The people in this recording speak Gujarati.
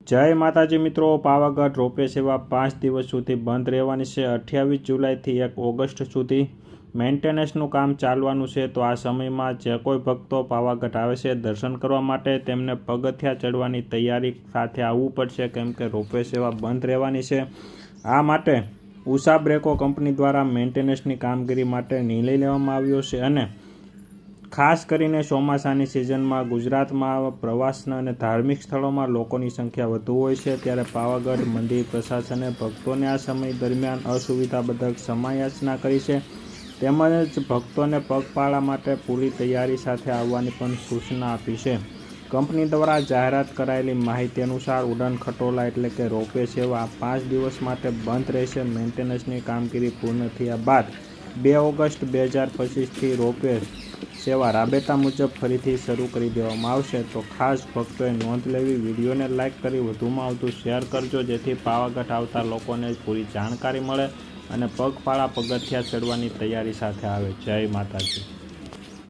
જય માતાજી મિત્રો, પાવાગઢ રોપવે સેવા 5 દિવસ સુધી બંધ રહેવાની છે। 28 જુલાઈથી 1 ઓગસ્ટ સુધી મેન્ટેનન્સનું કામ ચાલવાનું છે। તો આ સમયમાં જે કોઈ ભક્તો પાવાગઢ આવે છે દર્શન કરવા માટે તેમને પગથિયા ચડવાની તૈયારી સાથે આવવું પડશે, કેમ કે રોપવે સેવા બંધ રહેવાની છે। આ માટે ઉષા બ્રેકો કંપની દ્વારા મેન્ટેનન્સની કામગીરી માટે નિર્ણય લેવામાં આવ્યો છે અને ખાસ કરીને ચોમાસાની સિઝનમાં ગુજરાતમાં પ્રવાસના અને ધાર્મિક સ્થળોમાં લોકોની સંખ્યા વધુ હોય છે, ત્યારે પાવાગઢ મંદિર પ્રશાસને ભક્તોને આ સમય દરમિયાન અસુવિધાબધક ક્ષમાયાચના કરી છે, તેમજ ભક્તોને પગપાળા માટે પૂરી તૈયારી સાથે આવવાની પણ સૂચના આપી છે। કંપની દ્વારા જાહેરાત કરાયેલી માહિતી અનુસાર ઉડાન ખટોલા એટલે કે રોપવે સેવા 5 દિવસ માટે બંધ રહેશે। મેન્ટેનન્સની કામગીરી પૂર્ણ થયા બાદ 2 ઓગસ્ટ 2025થી રોપવે સેવા રાબેતા મુજબ ફરીથી શરૂ કરી દેવામાં આવશે। તો ખાસ ભક્તોએ નોંધ લેવી, વિડીયોને લાઇક કરી વધુમાં વધુ શેર કરજો, જેથી પાવાગઢ આવતા લોકોને પૂરી જાણકારી મળે અને પગપાળા પગથિયા ચડવાની તૈયારી સાથે આવે। જય માતાજી।